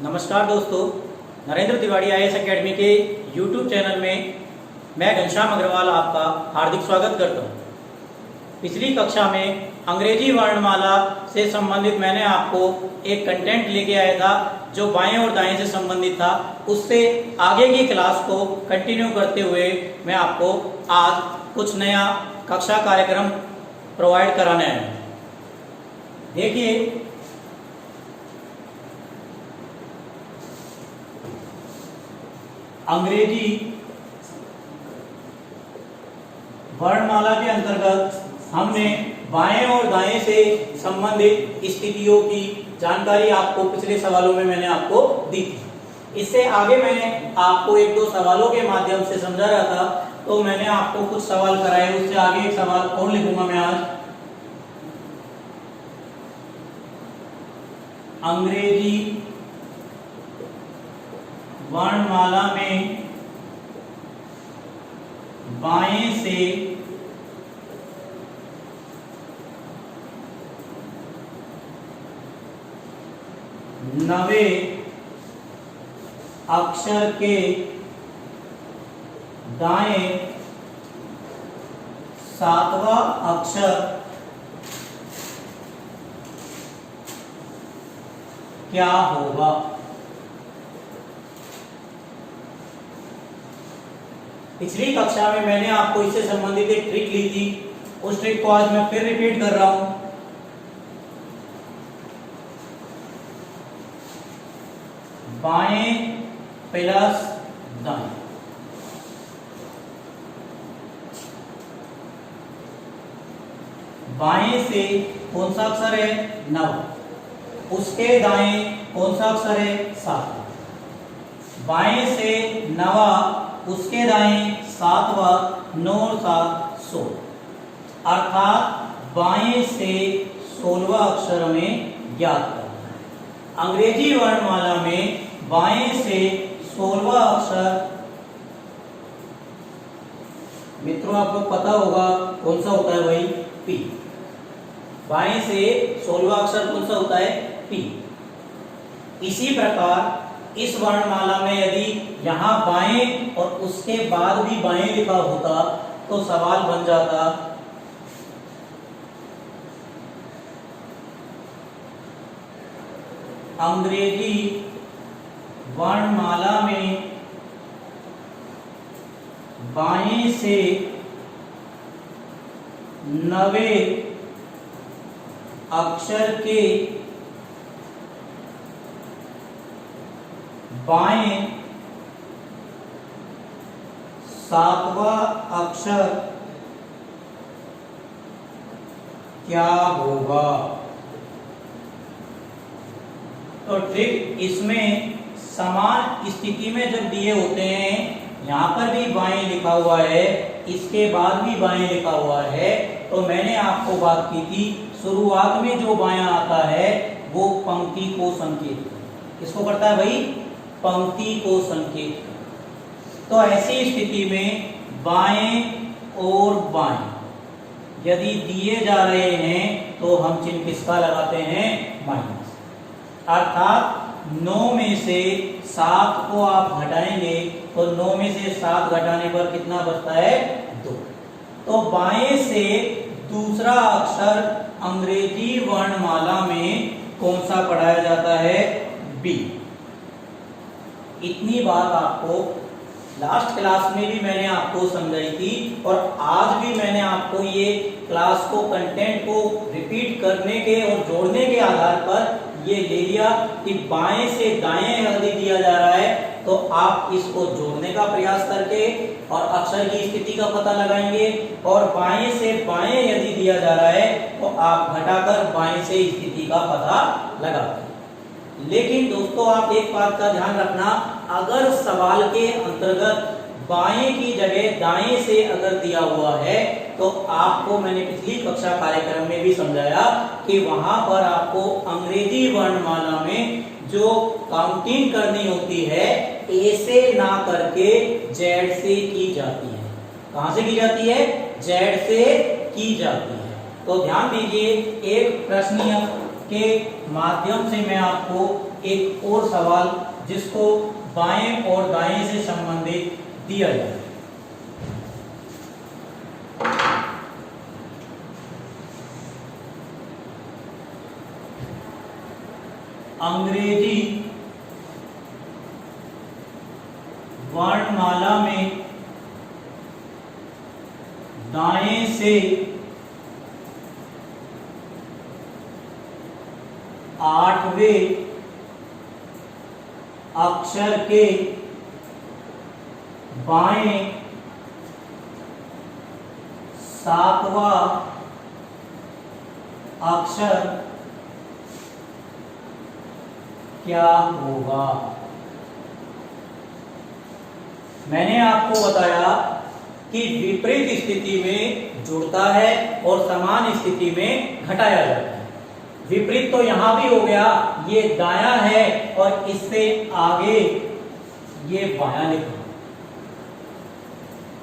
नमस्कार दोस्तों, Narendra Tiwari IAS academy के यूट्यूब चैनल में मैं घनश्याम अग्रवाल आपका हार्दिक स्वागत करता हूं। पिछली कक्षा में अंग्रेजी वर्णमाला से संबंधित मैंने आपको एक कंटेंट लेके आया था जो बाएं और दाएं से संबंधित था। उससे आगे की क्लास को कंटिन्यू करते हुए मैं आपको आज कुछ नया कक्षा कार्यक्रम प्रोवाइड कराने आया हूं। देखिए, अंग्रेजी वर्णमाला के अंतर्गत हमने बाएं और दाएं से संबंधित स्थितियों की जानकारी आपको पिछले सवालों में मैंने आपको दी थी। इससे आगे मैंने आपको एक दो सवालों के माध्यम से समझा रहा था, तो मैंने आपको कुछ सवाल कराए। उससे आगे एक सवाल और लिखूंगा मैं आज। अंग्रेजी वर्णमाला में बाएं से नवे अक्षर के दाएं सातवां अक्षर क्या होगा? पिछली कक्षा में मैंने आपको इससे संबंधित एक ट्रिक ली थी। उस ट्रिक को आज मैं फिर रिपीट कर रहा हूं। बाएं प्लस दाएं। बाएं से कौन सा अक्षर है? नव। उसके दाएं कौन सा अक्षर है? सात। बाएं से नवा, उसके दाएं सातवां, 9 और 7 16। अर्थात बाएं से 16वां अक्षर हमें ज्ञात करना है। अंग्रेजी वर्णमाला में बाएं से 16वां अक्षर, मित्रों आपको पता होगा कौन सा होता है? वही पी। बाएं से 16वां अक्षर कौन सा होता है? पी। इसी प्रकार इस वर्णमाला में यदि यहां बाएं और उसके बाद भी बाएं लिखा होता तो सवाल बन जाता अंग्रेजी वर्णमाला में बाएं से नवे अक्षर के बाएं सातवां अक्षर क्या होगा? तो ट्रिक इसमें समान स्थिति में जब दिए होते हैं, यहां पर भी बाएं लिखा हुआ है, इसके बाद भी बाएं लिखा हुआ है, तो मैंने आपको बात की थी शुरुआत में जो बायां आता है वो पंक्ति को संकेत, किसको करता है भाई? पंक्ति को संकेत। तो ऐसी स्थिति में बाएं और बाएं यदि दिए जा रहे हैं तो हम चिन्ह किसका लगाते हैं? माइनस। अर्थात 9 में से 7 को आप घटाएंगे तो 9 में से 7 घटाने पर कितना बचता है? 2। तो बाएं से दूसरा अक्षर अंग्रेजी वर्णमाला में कौन सा पढ़ाया जाता है? बी। इतनी बात आपको लास्ट क्लास में भी मैंने आपको समझाई थी और आज भी मैंने आपको ये क्लास को, कंटेंट को रिपीट करने के और जोड़ने के आधार पर ये ले लिया कि बाएं से दाएं यदि दिया जा रहा है तो आप इसको जोड़ने का प्रयास करके और अक्षर की स्थिति का पता लगाएंगे, और बाएं से बाएं यदि दिया जा रहा है तो आप घटाकर बाएं से स्थिति का पता लगाते हैं। लेकिन दोस्तों आप एक बात का ध्यान रखना, अगर सवाल के अंतर्गत बाएं की जगह दाएं से अगर दिया हुआ है तो आपको मैंने पिछली कक्षा कार्यक्रम में भी समझाया कि वहां पर आपको अंग्रेजी वर्णमाला में जो काउंटिंग करनी होती है ए से ना करके जेड से की जाती है। कहां से की जाती है? जेड से की जाती है। तो ध्यान दीजिए, एक प्रश्न के माध्यम से मैं आपको एक और सवाल जिसको बाएं और दाएं से संबंधित दिया जाए। अंग्रेजी वर्णमाला में दाएं से 8वें अक्षर के बाएं 7वां अक्षर क्या होगा? मैंने आपको बताया कि विपरीत स्थिति में जुड़ता है और समान स्थिति में घटाया जाता है। विपरीत तो यहां भी हो गया, ये दायां है और इससे आगे ये बायां लिखा,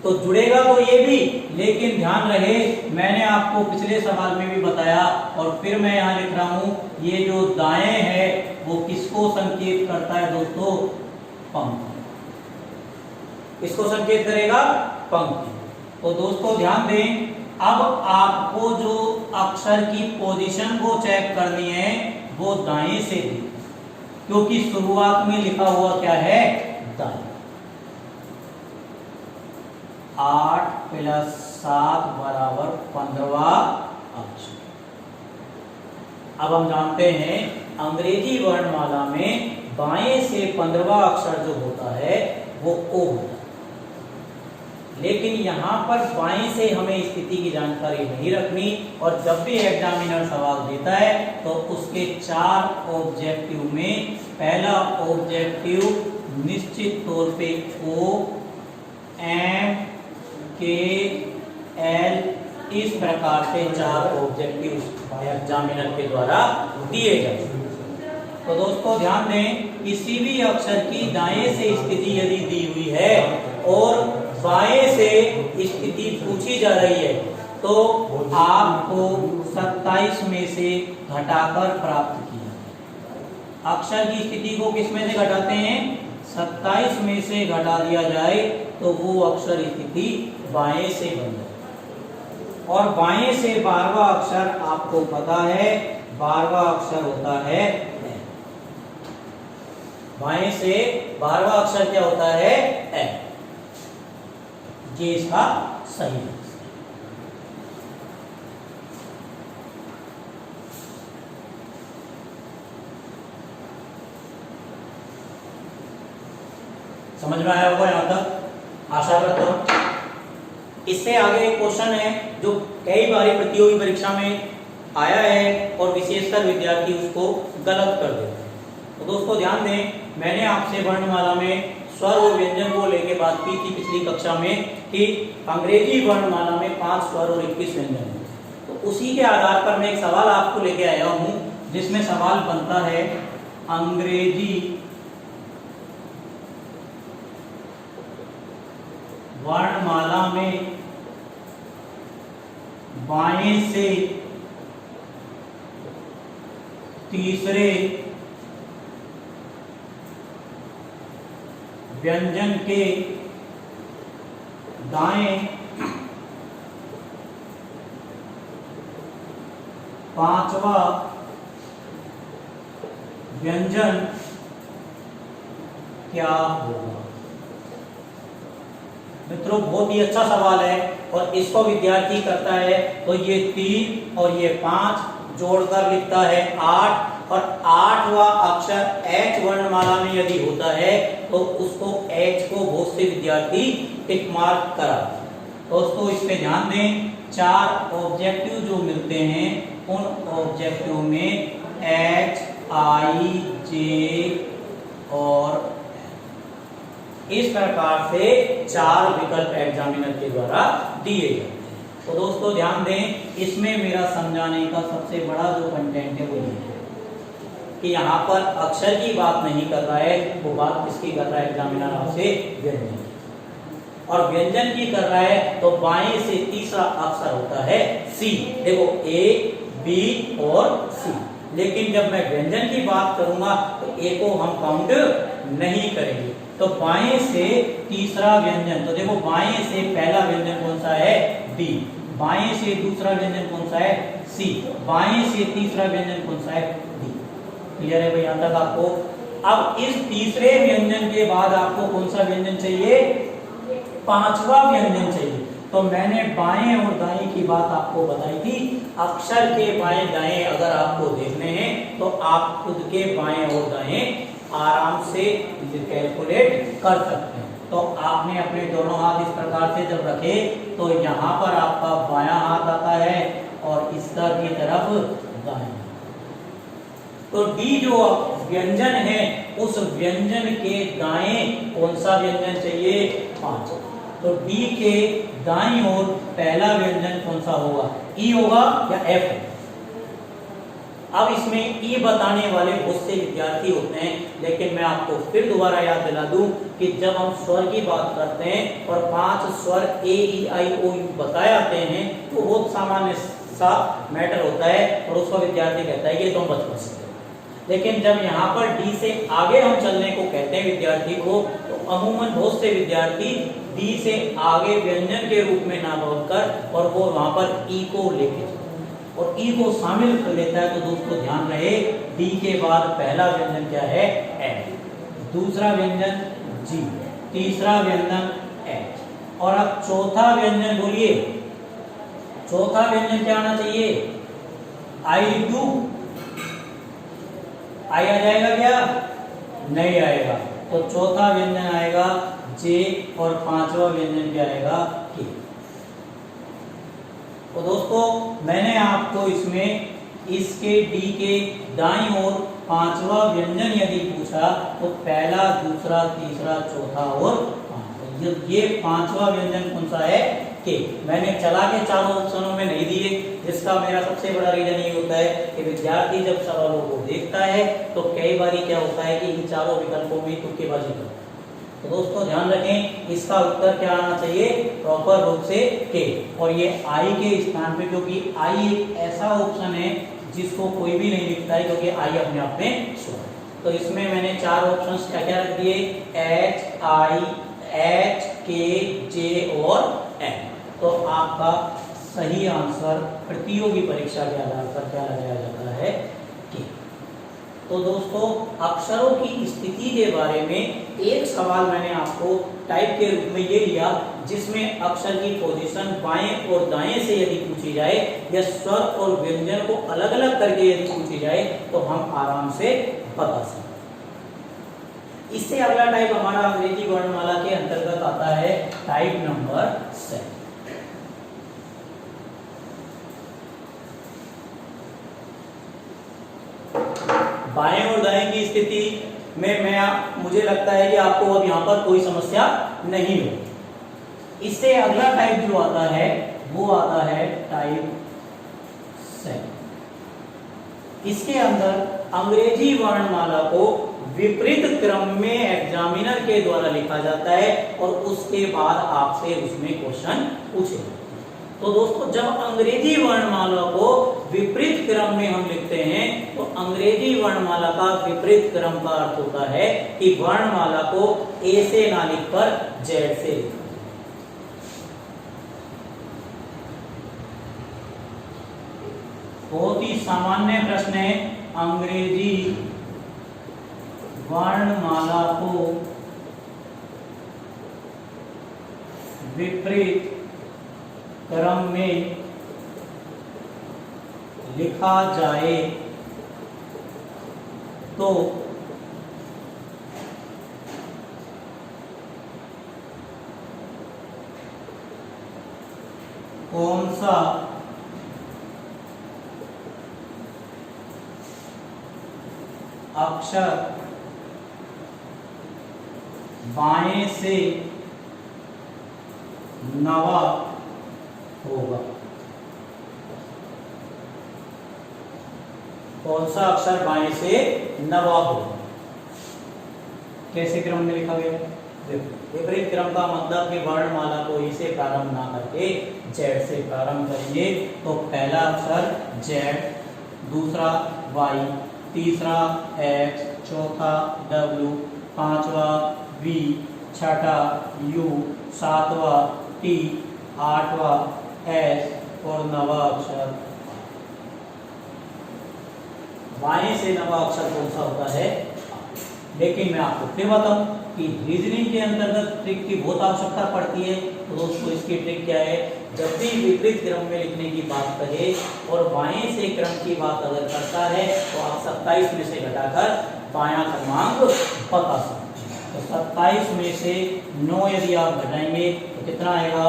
तो जुड़ेगा तो ये भी, लेकिन ध्यान रहे मैंने आपको पिछले सवाल में भी बताया और फिर मैं यहां लिख रहा हूं, ये जो दाएं है वो किसको संकेत करता है दोस्तों? पंक्ति। इसको संकेत करेगा पंक्ति। तो दोस्तों ध्यान दें, अब आपको जो अक्षर की पोजीशन को चेक करनी है वो दाएं से दी, क्योंकि शुरुआत में लिखा हुआ क्या है? दाएं। 8 + 7 = 15वां अक्षर। अब हम जानते हैं अंग्रेजी वर्णमाला में बाएं से 15वां अक्षर जो होता है वो ओ होता है, लेकिन यहाँ पर बाएं से हमें स्थिति की जानकारी नहीं रखनी, और जब भी एग्जामिनर सवाल देता है तो उसके 4 ऑब्जेक्टिव में पहला ऑब्जेक्टिव निश्चित तौर पे O, M, K, L इस प्रकार से 4 ऑब्जेक्टिव एग्जामिनर के द्वारा दिए जाते हैं। तो दोस्तों ध्यान दें, किसी भी अक्षर की दाएं से स्थिति यदि दी हुई है और बाएं से स्थिति पूछी जा रही है तो आपको 27 में से घटाकर प्राप्त किया। अक्षर की स्थिति को किस में से घटाते हैं? 27 में से घटा दिया जाए तो वो अक्षर स्थिति बाएं से बन जाए। और बाएं से 12वां अक्षर आपको पता है, 12वां अक्षर होता है ए। बाएं से 12वां अक्षर क्या होता है? ए। ये इसका सही है। समझ में आया होगा यहां तक, आशा करता हूं। इससे आगे एक क्वेश्चन है जो कई बार प्रतियोगी परीक्षा में आया है और विशेषकर विद्यार्थी उसको गलत कर देते हैं। तो दोस्तों ध्यान दें, मैंने आपसे वर्णमाला में स्वर और व्यंजन को लेकर बात की थी पिछली कक्षा में कि अंग्रेजी वर्णमाला में 5 स्वर और 21 व्यंजन हैं। तो उसी के आधार पर मैं एक सवाल आपको लेके आया हूं, जिसमें सवाल बनता है अंग्रेजी वर्णमाला में बाएं से तीसरे व्यंजन के दाएं 5वां व्यंजन क्या होगा? मित्रों बहुत ही अच्छा सवाल है और इसको विद्यार्थी करता है तो ये 3 और ये 5 जोड़कर लिखता है 8, और 8वां अक्षर H वर्णमाला में यदि होता है तो उसको H को बहुत से विद्यार्थी टिक मार्क करा। दोस्तों इस पे ध्यान दें, 4 ऑब्जेक्टिव जो मिलते हैं उन ऑब्जेक्टिव में H, I, J और इस प्रकार से 4 विकल्प एग्जामिनर के द्वारा दिए जाते हैं। तो दोस्तों ध्यान दें, इसमें मेरा समझाने का सबसे बड़ा जो कंटेंट है वो ये है कि यहाँ पर अक्षर की बात नहीं कर रहा है, वो बात किसकी कर रहा है एग्जामिनर? आपसे व्यंजन की। और व्यंजन की कर रहा है तो बाएं से तीसरा अक्षर होता है C। देखो A, B और C। लेकिन जब मैं व्यंजन की बात करूंगा तो ए को हम काउंट नहीं करेंगे। तो बाएं से तीसरा व्यंजन, तो देखो बाएं से पहला व्यंजन कौन सा है, डी। बाएं से दूसरा व्यंजन कौन सा है, सी। बाएं से तीसरा व्यंजन कौन सा है, डी। क्लियर है भाई यहां तक आपको? अब इस तीसरे व्यंजन के बाद आपको कौन सा व्यंजन चाहिए, पांचवा व्यंजन चाहिए। तो मैंने बाएं और दाएं की बात आपको बताई थी। अक्षर के बाएं दाएं अगर आपको देखने हैं तो आप खुद के बाएं और दाएं आराम से कैलकुलेट कर सकते हैं। तो आपने अपने दोनों हाथ इस प्रकार से जब रखे तो यहाँ पर आपका बायां हाथ आता है और इसका की तरफ दाएं। तो डी जो व्यंजन है उस व्यंजन के दाएं कौन सा व्यंजन चाहिए, 5। तो डी के दाईं ओर पहला व्यंजन कौन सा होगा, ई होगा या एफ? अब इसमें ई बताने वाले बहुत से विद्यार्थी होते हैं, लेकिन मैं आपको फिर दोबारा याद दिला दूं कि जब हम स्वर की बात करते हैं और 5 स्वर ए ई आई ओ यू बताए जाते हैं तो बहुत सामान्य सा मैटर होता है और उसका विद्यार्थी कहता है ये तो बचपन से। लेकिन जब यहाँ पर डी से आगे हम चलने को कहते हैं विद्यार्थी को, तो अमूमन बहुत से विद्यार्थी डी से आगे व्यंजन के रूप में ना बोलकर और वो वहां पर ई को लेके और ई को शामिल कर लेता है। तो दोस्तों ध्यान रहे, डी के बाद पहला व्यंजन क्या है, एफ। दूसरा व्यंजन जी, तीसरा व्यंजन एच। और अब चौथा व्यंजन बोलिए, चौथा व्यंजन क्या आना चाहिए, आई डू। आई आ जाएगा क्या, नहीं आएगा। तो चौथा व्यंजन आएगा जे और पांचवा व्यंजन क्या आएगा, के। तो दोस्तों मैंने आपको इसमें इसके डी के दाईं ओर पांचवा व्यंजन यदि पूछा तो पहला, दूसरा, तीसरा, चौथा और पांचवा, ये पांचवा व्यंजन कौन सा है, के। मैंने चला के चारों ऑप्शनों में नहीं दिए, जिसका मेरा सबसे बड़ा रीजन ये होता है कि विद्यार्थी जब सवालों को देखता है तो कई बार क्या होता है कि इन चारों विकल्पों में तुक्केबाजी करता है। तो दोस्तों ध्यान रखें, इसका उत्तर क्या आना चाहिए, प्रॉपर रूप से के। और ये आई के स्थान पे, क्योंकि आई एक ऐसा ऑप्शन है जिसको कोई भी नहीं लिखता है, क्योंकि आई अपने आप में स्वर। तो इसमें मैंने 4 ऑप्शंस क्या क्या रख दिए, एच, आई, एच, के, जे और एन। तो आपका सही आंसर प्रतियोगी परीक्षा के आधार पर क्या लगाया जाता है, के। तो दोस्तों अक्षरों की स्थिति के बारे में एक सवाल मैंने आपको टाइप के रूप में ये लिया, जिसमें अक्षर की पोजीशन बाएं और दाएं से यदि पूछी जाए या स्वर और व्यंजन को अलग अलग करके यदि पूछी जाए तो हम आराम से बता सकते। इससे अगला टाइप हमारा अंग्रेजी वर्णमाला के अंतर्गत आता है टाइप नंबर 7। बाएं और दाएं की स्थिति में मुझे लगता है कि आपको अब यहाँ पर कोई समस्या नहीं होगी। इससे अगला टाइप जो आता है वो आता है टाइप 7। इसके अंदर अंग्रेजी वर्णमाला को विपरीत क्रम में एग्जामिनर के द्वारा लिखा जाता है और उसके बाद आपसे उसमें क्वेश्चन पूछे। तो दोस्तों जब अंग्रेजी वर्णमाला को विपरीत क्रम में हम लिखते हैं तो अंग्रेजी वर्णमाला का विपरीत क्रम का अर्थ होता है कि वर्णमाला को ए से ना लिखकर जेड से लिखें। बहुत ही सामान्य प्रश्न है, अंग्रेजी वर्णमाला को विपरीत क्रम में लिखा जाए तो कौन सा अक्षर बाएं से नवा होगा, कौन सा अक्षर बाएं से नवा होगा। कैसे क्रम में लिखा गया, देखो विपरीत क्रम का मतलब कि वर्णमाला को ई से प्रारंभ ना करके जेड से प्रारंभ करेंगे तो पहला अक्षर जेड, दूसरा y, तीसरा x, चौथा w, पांचवा v, छठा u, सातवां t, आठवां s और नवा अक्षर। बाएं से नवा अक्षर कौन सा होता है? लेकिन मैं आपको फिर बताऊं कि रीजनिंग के अंतर्गत ट्रिक की बहुत आवश्यकता पड़ती है। तो दोस्तों इसकी ट्रिक क्या है? जब भी विपरीत क्रम में लिखने की बात कहे और बाएं से क्रम की बात अगर करता है तो आप 27 में से घटाकर बायां क्रमांक बता सकते हैं। तो 27 में से 9 यदि आप घटाएंगे तो कितना आएगा?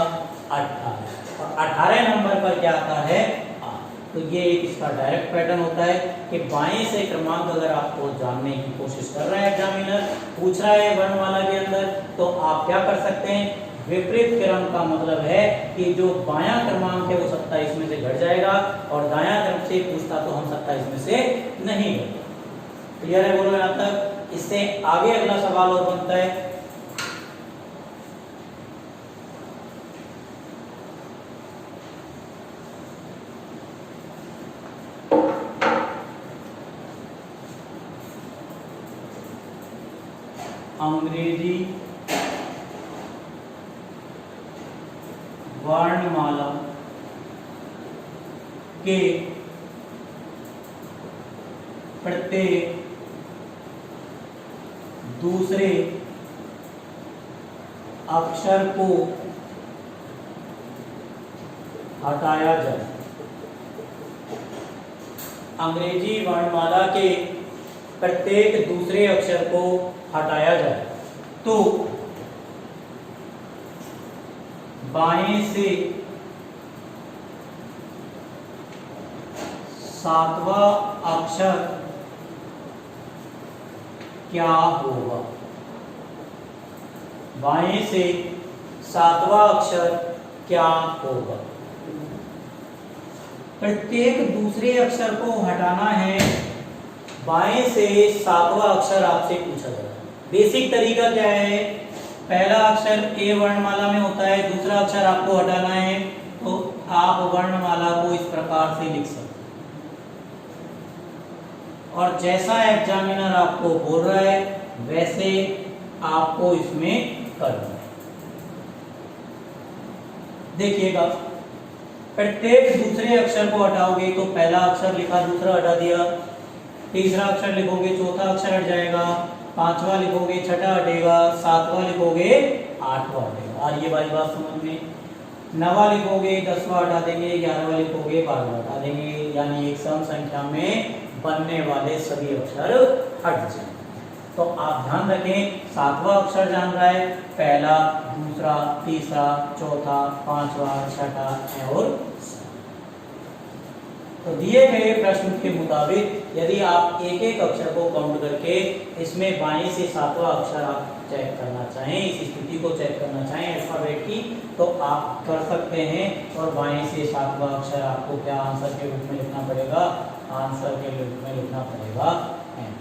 18। और 18 नंबर पर क्या आता है? 8। तो ये एक इसका डायरेक्ट पैटर्न होता है कि बाएं से क्रमांक अगर आपको जानने की कोशिश कर रहा है एग्जामिनर, पूछ रहा है वर्णमाला के अंदर, तो आप क्या कर सकते हैं? विपरीत क्रम का मतलब है कि जो बायां क्रमांक है वो 27 में से घट जाएगा और दायां क्रम से पूछता तो हम 27 में से नहीं घटेगा। क्लियर है? बोलो यहाँ तक। इससे आगे अगला सवाल और बनता है, अंग्रेजी वर्णमाला के प्रत्येक दूसरे अक्षर को हटाया जाए। अंग्रेजी वर्णमाला के प्रत्येक दूसरे अक्षर को हटाया जाए तो बाएं से सातवां अक्षर क्या होगा? बाएं से सातवां अक्षर क्या होगा? प्रत्येक दूसरे अक्षर को हटाना है, बाएं से सातवां अक्षर आपसे पूछा जाएगा। बेसिक तरीका क्या है? पहला अक्षर ए वर्णमाला में होता है, दूसरा अक्षर आपको हटाना है, तो आप वर्णमाला को इस प्रकार से लिख सकते हैं और जैसा एग्जामिनर आपको बोल रहा है वैसे आपको इसमें करना है। देखिएगा, प्रत्येक दूसरे अक्षर को हटाओगे तो पहला अक्षर लिखा, दूसरा हटा दिया, तीसरा अक्षर लिखोगे चौथा अक्षर हट जाएगा, पांचवा लिखोगे छठा हटेगा, सातवां लिखोगे आठवां हटेगा। और ये वाली बात समझ में। नवा लिखोगे 10वां हटा देंगे, 11वां लिखोगे 12वां हटा देंगे, यानी एक सम संख्या में बनने वाले सभी अक्षर हट जाएंगे। तो आप ध्यान रखें, सातवां अक्षर जान रहा है, पहला, दूसरा, तीसरा, चौथा, पांचवा, छठा और तो दिए गए प्रश्न के मुताबिक यदि आप एक एक अक्षर को काउंट करके इसमें बाएं से सातवां अक्षर आप चेक करना चाहें, इस स्थिति को चेक करना चाहें अल्फाबेट की, तो आप कर सकते हैं। और बाएं से सातवां अक्षर आपको क्या आंसर के रूप में लिखना पड़ेगा? आंसर के रूप में लिखना पड़ेगा M।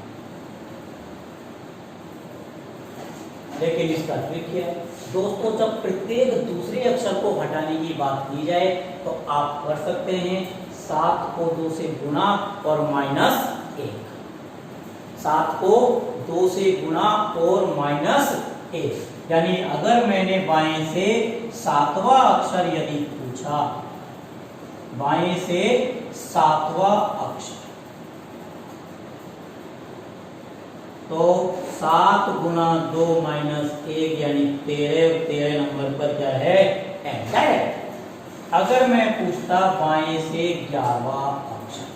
लेकिन इसका ट्रिक क्या है दोस्तों? जब प्रत्येक दूसरे अक्षर को हटाने की बात की जाए तो आप कर सकते हैं 7 को 2 से गुणा और -1। 7 को 2 से गुणा और -1, यानी अगर मैंने बाएं से सातवां अक्षर यदि पूछा, बाएं से सातवां अक्षर, तो 7 गुना 2 -1 यानी 13, 13 नंबर पर क्या है? M है। अगर मैं पूछता बाएं से 11वां अक्षर,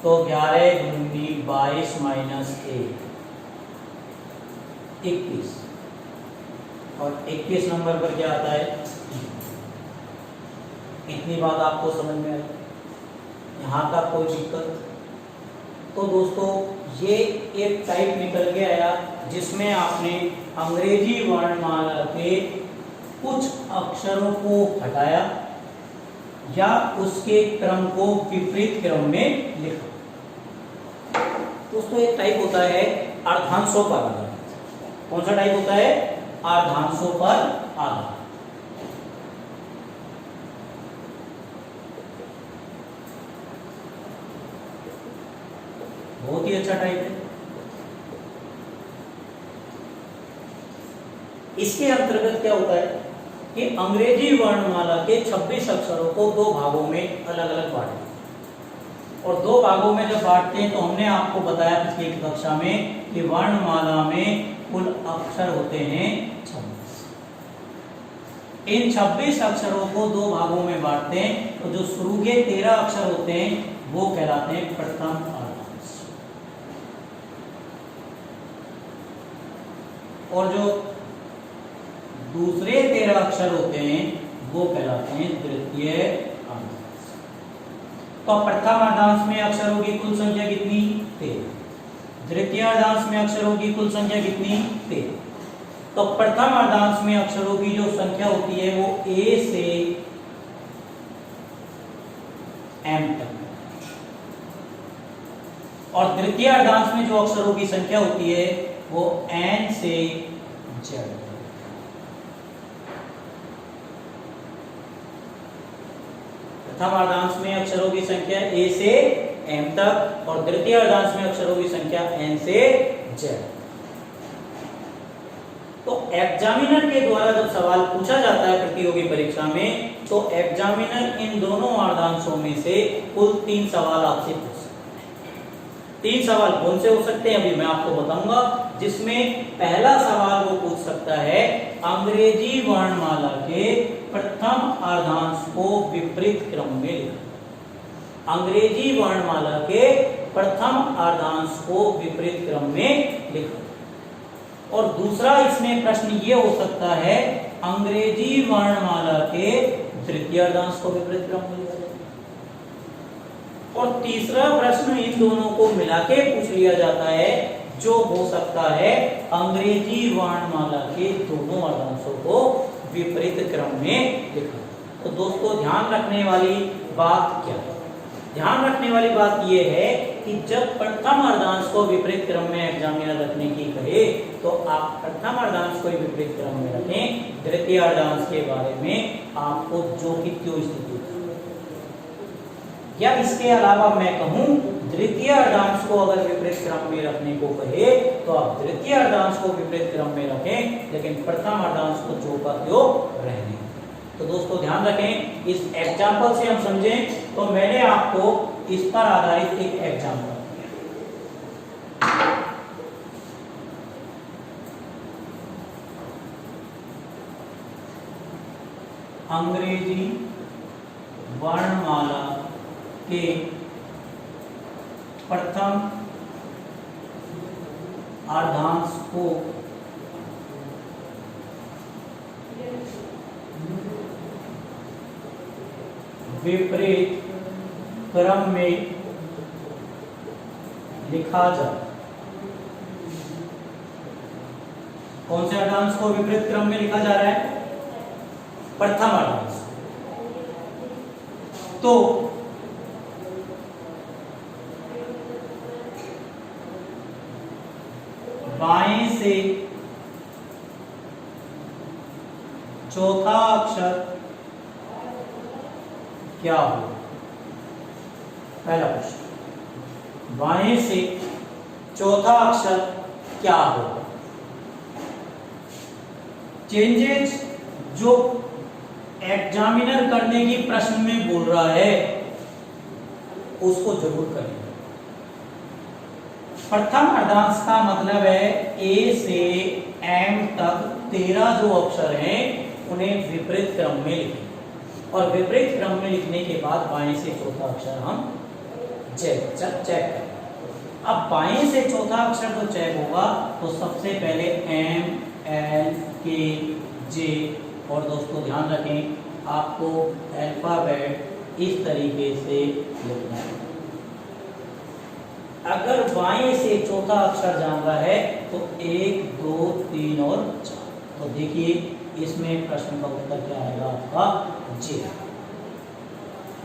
तो 11 दूनी 22 -1 21, और 21 नंबर पर क्या आता है? इतनी बात आपको समझ में आई? यहाँ का कोई दिक्कत? तो दोस्तों ये एक टाइप निकल के आया जिसमें आपने अंग्रेजी वर्णमाला के कुछ अक्षरों को हटाया या उसके क्रम को विपरीत क्रम में लिखा। दोस्तों एक टाइप होता है अर्धांशों पर आधारित। कौन सा टाइप होता है? अर्धांशों पर आधारित। बहुत ही अच्छा टाइप है। इसके अंतर्गत क्या होता है कि अंग्रेजी वर्णमाला के 26 अक्षरों को दो भागों में अलग अलग बांटे, और दो भागों में जब बांटते हैं तो हमने आपको बताया पिछली कक्षा में कि वर्णमाला में कुल अक्षर होते हैं 26। इन 26 अक्षरों को दो भागों में बांटते हैं, तो जो शुरू के 13 अक्षर होते हैं वो कहलाते हैं प्रथम अर्धांश, और जो दूसरे 13 अक्षर होते हैं वो कहलाते हैं द्वितीय अर्धांश। तो प्रथम अर्धांश में अक्षरों की कुल संख्या कितनी? 13। द्वितीय अर्धांश में अक्षरों की कुल संख्या कितनी? 13। तो प्रथम अर्धांश में अक्षरों की जो संख्या होती है वो A से M तक, और द्वितीय अर्धांश में जो अक्षरों की संख्या होती है वो N से Z। प्रथम अर्धांश में अक्षरों की संख्या A से M तक, और द्वितीय अर्धांश में अक्षरों की संख्या N से Z। तो एग्जामिनर के द्वारा जब सवाल पूछा जाता है प्रतियोगी परीक्षा में, तो एग्जामिनर इन दोनों अर्धांशों में से कुल 3 सवाल आपसे पूछ सकते हैं। 3 सवाल कौन से हो सकते हैं अभी मैं आपको बताऊंगा, जिसमें पहला सवाल वो पूछ सकता है अंग्रेजी वर्णमाला के प्रथम अर्धांश को विपरीत क्रम में लिखो। अंग्रेजी वर्णमाला के प्रथम अर्धांश को विपरीत क्रम में लिखो। और दूसरा इसमें प्रश्न ये हो सकता है अंग्रेजी वर्णमाला के तृतीय अर्धांश को विपरीत क्रम में लिखा जाए। और तीसरा प्रश्न इन दोनों को मिला के पूछ लिया जाता है, जो हो सकता है अंग्रेजी वर्णमाला के दोनों अर्धांशों को विपरीत क्रम में लिखा। तो दोस्तों ध्यान रखने वाली बात क्या है? ध्यान रखने वाली बात यह है कि जब प्रथम अर्धांश को विपरीत क्रम में एग्जामिनर रखने की कहे, तो आप प्रथम अर्धांश को विपरीत क्रम में रखें। द्वितीय अर्धांश के बारे में आपको जो की त्यों स्थिति, या इसके अलावा मैं कहूं द्वितीय अर्धांश को अगर विपरीत क्रम में रखने को कहे तो आप द्वितीय अर्धांश को विपरीत क्रम में रखें, लेकिन प्रथम अर्धांश को जो का त्यों रहने। तो दोस्तों ध्यान रखें, इस एग्जाम्पल से हम समझें तो मैंने आपको इस पर आधारित एक एग्जाम्पल, अंग्रेजी वर्णमाला के प्रथम अर्धांश को विपरीत क्रम में लिखा जाए। कौन से अर्धांश को विपरीत क्रम में लिखा जा रहा है? प्रथम अर्धांश। तो बाएं से चौथा अक्षर क्या हो? पहला प्रश्न, बाएं से चौथा अक्षर क्या हो? चेंजेस जो एग्जामिनर करने की प्रश्न में बोल रहा है उसको जरूर करें। प्रथम अर्धांश का मतलब है A से M तक 13 जो अक्षर हैं उन्हें विपरीत क्रम में लिखें, और विपरीत क्रम में लिखने के बाद बाएं से चौथा अक्षर हम चेक करें। अब बाएं से चौथा अक्षर जो चेक होगा तो सबसे पहले M, L, K, J, और दोस्तों ध्यान रखें आपको अल्फाबेट इस तरीके से लिखना है। अगर बाएं से चौथा अक्षर जान रहा है तो 1, 2, 3 और 4। तो देखिए इसमें प्रश्न का उत्तर क्या आएगा आपका J।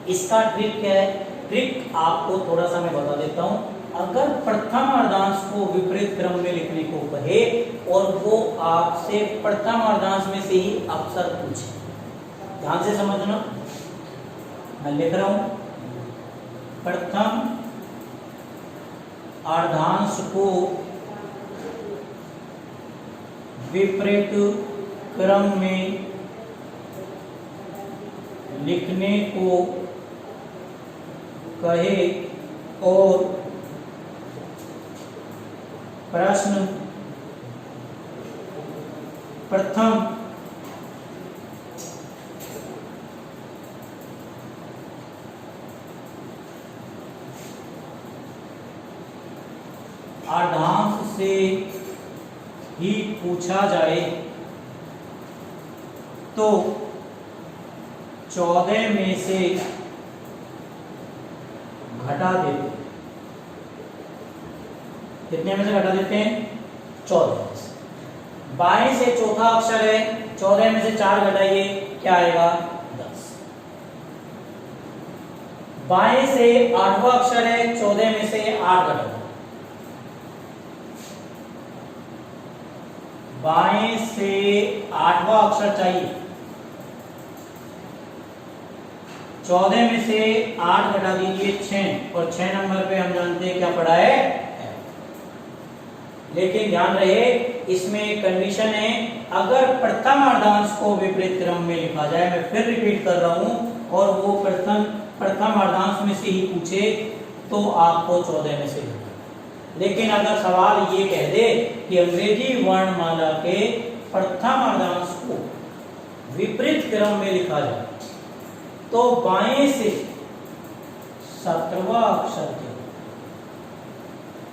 इसका ट्रिक क्या है? ट्रिक आपको थोड़ा सा मैं बता देता हूं। अगर प्रथम अर्धांश को विपरीत क्रम में लिखने को कहे और वो आपसे प्रथम अर्धांश में से ही अक्षर पूछे, ध्यान से समझना, मैं लिख रहा हूं प्रथम अर्धांश को विपरीत क्रम में लिखने को कहे और प्रश्न प्रथम अर्धांश से ही पूछा जाए तो 14 में से घटा देते। कितने में से घटा देते हैं? 14 में से। बाएं से चौथा अक्षर है, 14 में से 4 घटाइए, क्या आएगा? 10। बाएं से 8वां अक्षर है, 14 में से 8 घटाइए। बाएं से 8वां अक्षर चाहिए, 14 में से 8 घटा दीजिए 6, और 6 नंबर पे हम जानते हैं क्या पढ़ा है? लेकिन ध्यान रहे, इसमें एक कंडीशन है, अगर प्रथम अर्धांश को विपरीत क्रम में लिखा जाए, मैं फिर रिपीट कर रहा हूं, और वो प्रथम अर्धांश में से ही पूछे तो आपको 14 में से लिखा। लेकिन अगर सवाल ये कह दे कि अंग्रेजी वर्णमाला के प्रथम अर्धांश को विपरीत क्रम में लिखा जाए तो बाएं से 17वां अक्षर के,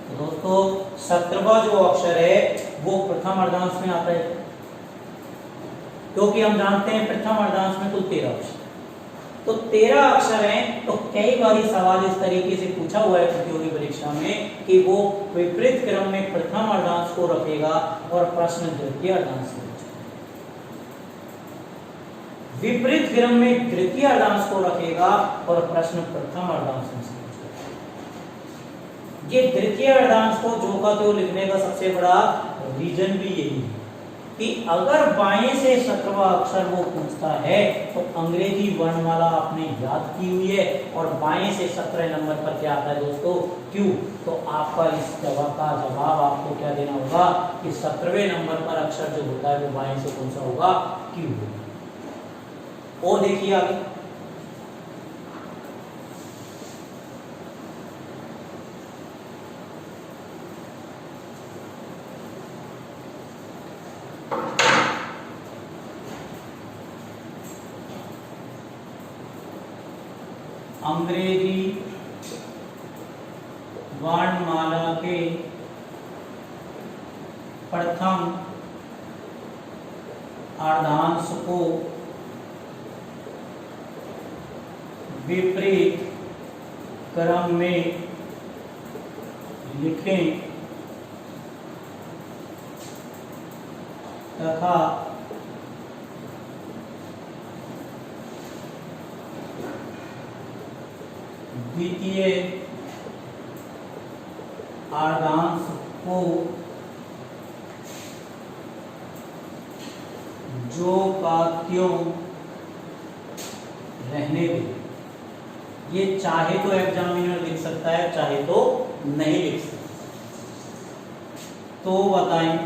तो दोस्तों 17वां जो अक्षर है वो प्रथम अर्धांश में आता है, क्योंकि हम जानते हैं प्रथम अर्धांश में कुल 13 अक्षर, तो 13 अक्षर हैं। तो कई बार सवाल इस तरीके से पूछा हुआ है प्रतियोगी परीक्षा में कि वो विपरीत क्रम में प्रथम अर्धांश को रखेगा और प्रश्न द्वितीय अर्धांश से विपरीत क्रम में द्वितीय अर्धांश को रखेगा और प्रश्न प्रथम अर्धांश में से ये द्वितीय अर्धांश को जो का त्यों लिखने का सबसे बड़ा रीजन भी यही है कि अगर बाएं से 17वां अक्षर वो पूछता है तो अंग्रेजी वर्णमाला आपने याद की हुई है, और बाएं से 17 नंबर पर क्या आता है दोस्तों? क्यू। तो आपका इस जवाब का जवाब आपको क्या देना होगा कि 17वें नंबर पर अक्षर जो होता है वो बाएं से कौन सा होगा? क्यू होगा। और देखिए आगे, अंग्रेजी वर्णमाला के प्रथम अर्धांश को विपरीत क्रम में लिखें तथा द्वितीय अर्धांश को जो का त्यों रहने दें। ये चाहे तो एग्जामिनर लिख सकता है, चाहे तो नहीं लिख सकता। तो बताएं,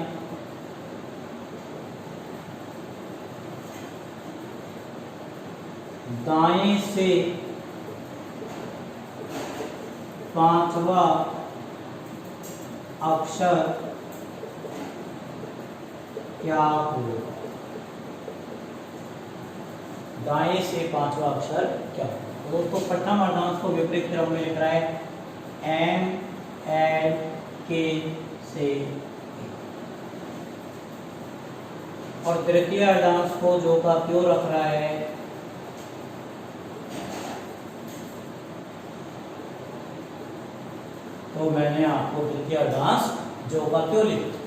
दाएं से 5वां अक्षर क्या होगा? दाएं से 5वां अक्षर क्या होगा? दोस्तों प्रथम अर्धांश को विपरीत क्रम में लिख रहा है M L K से, और तृतीय अर्धांश को जो का क्यों रख रहा है तो मैंने आपको तृतीय अर्धांश जो का क्यों लिखा।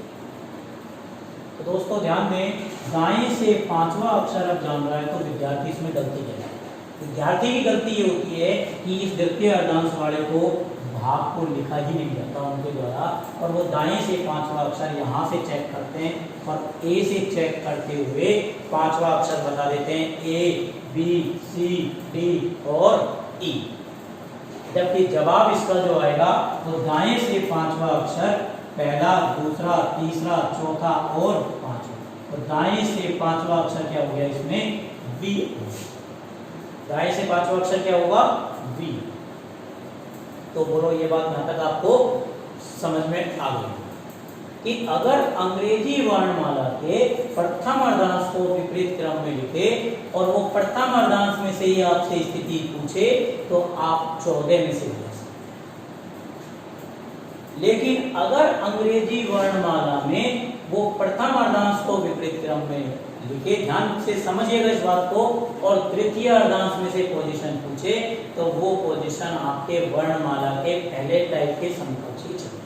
तो दोस्तों ध्यान दें, दाएं से 5वां अक्षर अब जान रहा है तो विद्यार्थी इसमें गलती करेगा। विद्यार्थी की गलती ये होती है कि इस द्वितीय अर्धांश वाले को भाग को लिखा ही नहीं जाता उनके द्वारा, और वो दाएं से 5वां अक्षर यहाँ से चेक करते हैं और ए से चेक करते हुए 5वां अक्षर बता देते हैं, A B C D और E। जबकि जवाब इसका जो आएगा वो दाएं से पांचवा अक्षर, पहला, दूसरा, तीसरा, चौथा और पांचवा। तो दाएं से पांचवा अक्षर क्या हो गया इसमें? वी। दाएं से पांचवा अक्षर क्या होगा? वी। तो बोलो ये बात यहां तक आपको समझ में आ गई कि अगर अंग्रेजी वर्णमाला के प्रथम अर्धांश को विपरीत क्रम में लिखे और वो प्रथम अर्धांश में से ही आपसे स्थिति पूछे तो आप 14 में से बता सकते। लेकिन अगर अंग्रेजी वर्णमाला में वो प्रथम अर्धांश को विपरीत क्रम में लिखे, ध्यान से समझिएगा इस बात को, और तृतीय अर्धांश में से पोजीशन पूछे तो वो पोजीशन आपके वर्णमाला के पहले टाइप के समकक्ष ही चले।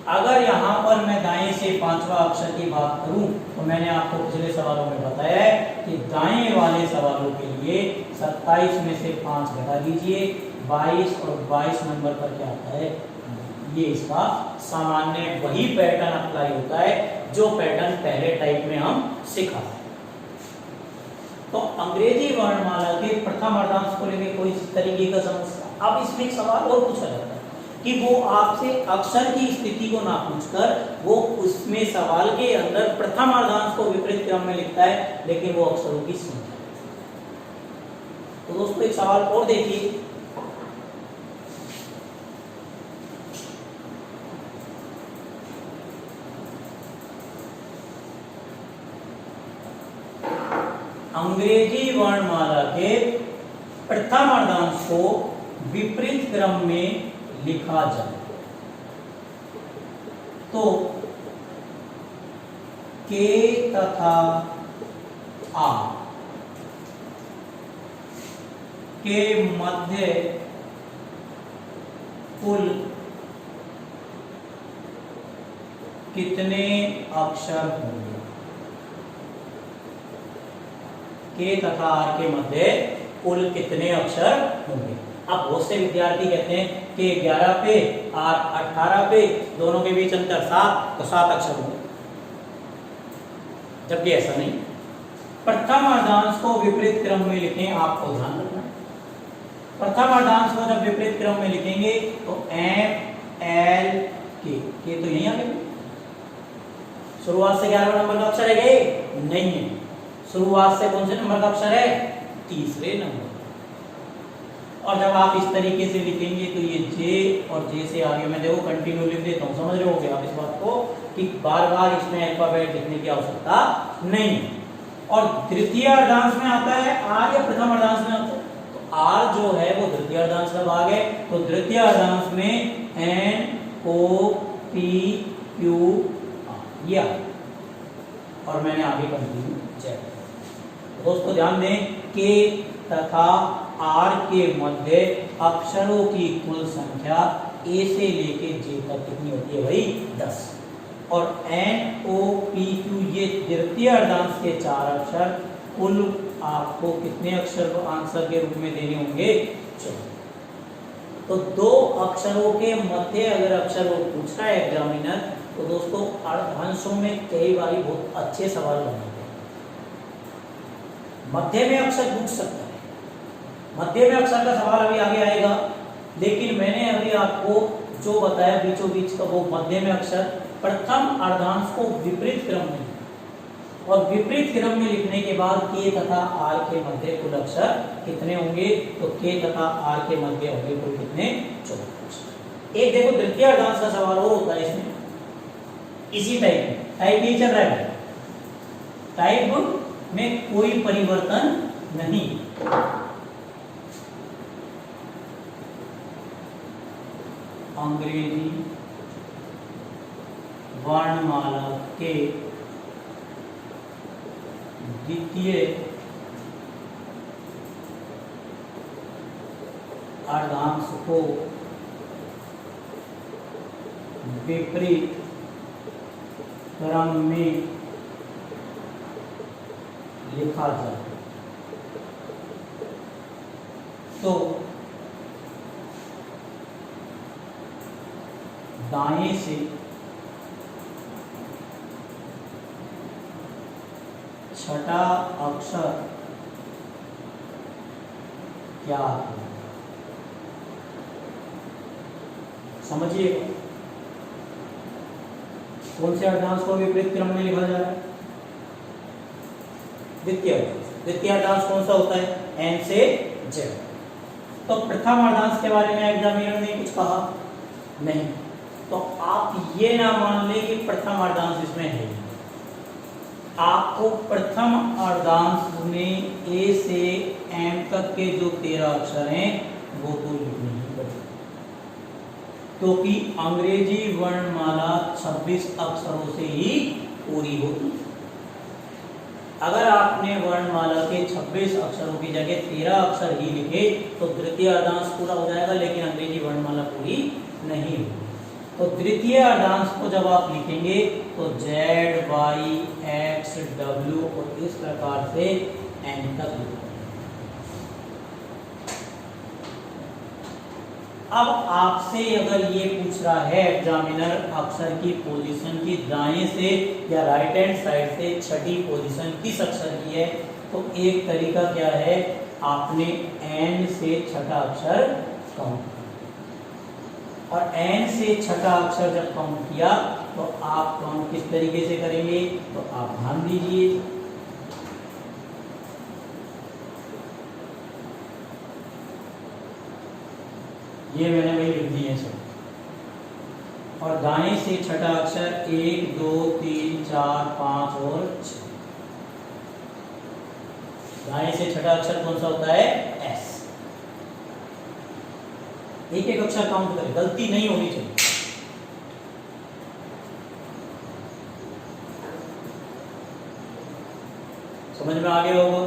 अगर यहाँ पर मैं दाएं से पांचवा अक्षर की बात करूं तो मैंने आपको पिछले सवालों में बताया है कि दाएं वाले सवालों के लिए 27 में से 5 घटा दीजिए, 22 और 22 नंबर पर क्या आता है? ये इसका सामान्य वही पैटर्न अप्लाई होता है जो पैटर्न पहले टाइप में हम सीखा है। तो अंग्रेजी वर्णमाला के प्रथम अर्धांश को लेकर कोई इस तरीके का समस्या। अब इसमें एक सवाल और पूछा जाता है कि वो आपसे अक्षर की स्थिति को ना पूछकर वो उसमें सवाल के अंदर प्रथम अर्धांश को विपरीत क्रम में लिखता है, लेकिन वो अक्षरों की संख्या। तो दोस्तों एक सवाल और देखिए, अंग्रेजी वर्णमाला के प्रथम अर्धांश को विपरीत क्रम में लिखा जाए तो के तथा आ के मध्य कुल कितने अक्षर होंगे? के तथा आर के मध्य कुल कितने अक्षर होंगे? अब बहुत से विद्यार्थी कहते हैं कि 11 पे आर 18 पे दोनों के बीच अंतर 7, तो 7 अक्षर होंगे, जबकि ऐसा नहीं। प्रथम अर्धांश को विपरीत क्रम में लिखें, आपको ध्यान रखना। प्रथम अर्धांश को जब विपरीत क्रम में लिखेंगे तो एम एल के तो यही आ गए। शुरुआत से 11 नंबर का अक्षर है नहीं है, शुरुआत से कौन से नंबर का अक्षर है? तीसरे नंबर। और जब आप इस तरीके से लिखेंगे तो ये जे और जे से आगे मैं देखो कंटिन्यू लिख देता हूँ, समझ रहे होगे आप इस बात को कि बार बार इसमें अल्फाबेट लिखने की आवश्यकता नहीं। और तृतीय अर्धांश में आता है आर या प्रथम अर्धांश में आता है? तो आर जो है वो द्वितीय अर्धांश का भाग है, तो द्वितीय अर्धांश में एन ओ पी क्यू ये और मैंने आगे कंटिन्यू चेक। दोस्तों ध्यान दें के तथा आर के मध्य अक्षरों की कुल संख्या ए से लेके जे तक कितनी होती है भाई? 10। और एन ओ पी क्यू ये तृतीय अर्धांश के 4 अक्षर, कुल आपको कितने अक्षर को आंसर के रूप में देने होंगे? 4। तो 2 अक्षरों के मध्य अगर अक्षर वो पूछ रहा है एग्जामिनर तो दोस्तों अर्धांशों में कई बार बहुत अच्छे सवाल बनाते हैं। मध्य में अक्षर पूछ सकता है, मध्य में अक्षर का सवाल अभी आगे आएगा, लेकिन मैंने अभी आपको जो बताया बीचों बीच का वो मध्य में अक्षर प्रथम अर्धांश को विपरीत क्रम में, और विपरीत क्रम में लिखने के बाद के तथा आर के मध्य कुल अक्षर कितने होंगे? तो के तथा आर के मध्य होंगे कुल कितने? 14 अक्षर। एक देखो द्वितीय अर्धांश का सवाल और होता है इसमें, इसी टाइप में, टाइप ये चल रहा है, टाइप में कोई परिवर्तन नहीं। अंग्रेजी वर्णमाला के द्वितीय अर्धांश को विपरीत क्रम में लिखा जाए तो दाएं से छठा अक्षर क्या है? समझिएगा, कौन से अर्धांश को विपरीत क्रम में लिखा जा रहा है? द्वितीय अर्धांश। द्वितीय अर्धांश कौन सा होता है? n से z। तो प्रथम अर्धांश के बारे में एग्जामिनर ने कुछ कहा नहीं, तो आप ये ना मान ले कि प्रथम अर्धांश इसमें है। आपको प्रथम अर्धांश में a से m तक के जो 13 अक्षर हैं वो तो लिखने ही पड़ेंगे, क्योंकि अंग्रेजी वर्णमाला 26 अक्षरों से ही पूरी होती है। अगर आपने वर्णमाला के 26 अक्षरों की जगह 13 अक्षर ही लिखे तो द्वितीय अर्धांश पूरा हो जाएगा, लेकिन अंग्रेजी वर्णमाला पूरी नहीं होगी। तो द्वितीय अर्धांश को जब आप लिखेंगे तो Z, Y, X, W और इस प्रकार से N तक लिखेंगे। अब आपसे अगर ये पूछ रहा है एग्जामिनर अक्षर की पोजीशन की दाएं से या राइट हैंड साइड से छठी पोजीशन किस अक्षर की है, तो एक तरीका क्या है, आपने N से छठा अक्षर काउंट, और N से छठा अक्षर जब काउंट किया तो आप काउंट किस तरीके से करेंगे, तो आप ध्यान दीजिए। ये मैंने वही लिख दिए सब, और दाएं से छठा अक्षर 1, 2, 3, 4, 5 और 6। दाएं से छठा अक्षर कौन सा होता है? S। एक एक अक्षर काउंट करें, गलती नहीं होनी चाहिए। समझ में आ गया होगा?